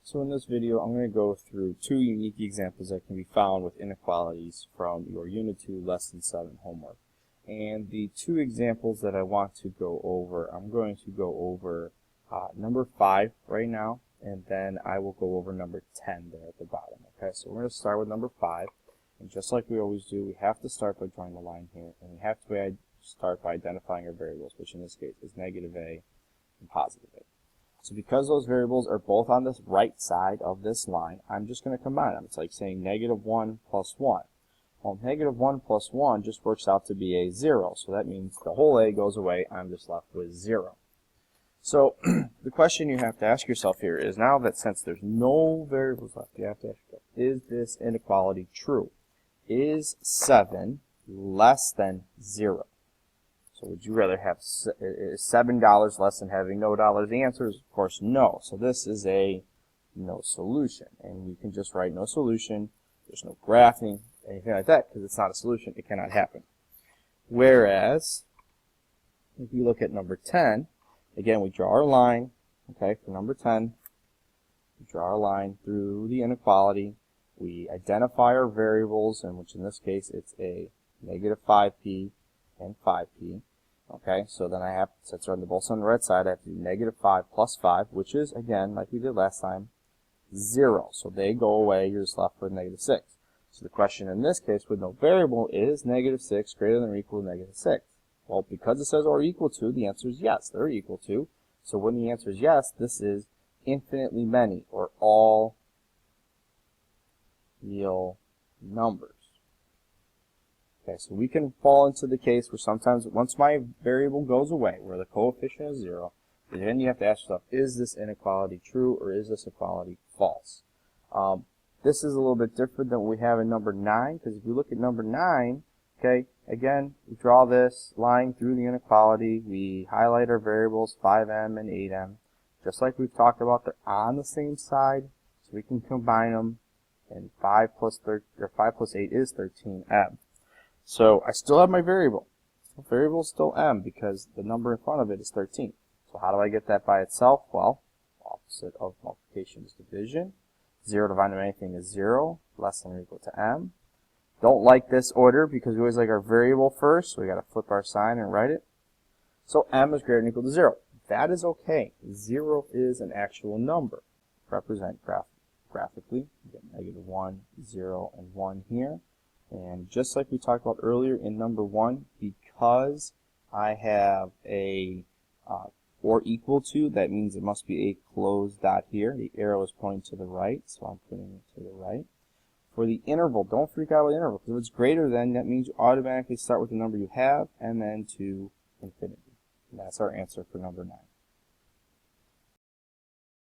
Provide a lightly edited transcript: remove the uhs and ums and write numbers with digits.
So in this video, I'm going to go through two unique examples that can be found with inequalities from your Unit 2 Lesson 7 homework. And the two examples that I want to go over, I'm going to go over number 5 right now, and then I will go over number 10 there at the bottom. Okay, so we're going to start with number 5, and just like we always do, we have to start by drawing a line here, and we have to start by identifying our variables, which in this case is negative a and positive a. So because those variables are both on the right side of this line, I'm just going to combine them. It's like saying negative 1 plus 1. Well, negative 1 plus 1 just works out to be a 0. So that means the whole a goes away. I'm just left with 0. So the question you have to ask yourself here is, now that since there's no variables left, you have to ask yourself, is this inequality true? Is 7 less than 0? So would you rather have $7 less than having no dollars? The answer is, of course, no. So this is a no solution. And you can just write no solution. There's no graphing, anything like that, because it's not a solution. It cannot happen. Whereas, if you look at number 10, again, we draw our line, okay, for number 10. We draw our line through the inequality. We identify our variables, and which in this case, it's a negative 5p and 5p. Okay, so then I have, since they're on the both on the right side, I have to do negative 5 plus 5, which is, again, like we did last time, 0. So they go away, you're just left with negative 6. So the question in this case with no variable is negative 6 greater than or equal to negative 6? Well, because it says or equal to, the answer is yes, they're equal to. So when the answer is yes, this is infinitely many, or all real numbers. Okay, so we can fall into the case where sometimes once my variable goes away, where the coefficient is 0, then you have to ask yourself, is this inequality true or is this equality false? This is a little bit different than what we have in number 9, because if you look at number 9, okay, again, we draw this line through the inequality. We highlight our variables 5m and 8m. Just like we've talked about, they're on the same side, so we can combine them, and 5 plus 8 is 13m. So I still have my variable. The variable is still m because the number in front of it is 13. So how do I get that by itself? Well, opposite of multiplication is division. 0 divided by anything is 0, less than or equal to m. Don't like this order because we always like our variable first, so we got to flip our sign and write it. So m is greater than or equal to 0. That is okay. 0 is an actual number. Represent graphically. You get negative 1, 0, and 1 here. And just like we talked about earlier in number 1, because I have a or equal to, that means it must be a closed dot here. The arrow is pointing to the right, so I'm putting it to the right. For the interval, don't freak out with interval, because if it's greater than, that means you automatically start with the number you have and then to infinity. And that's our answer for number 9.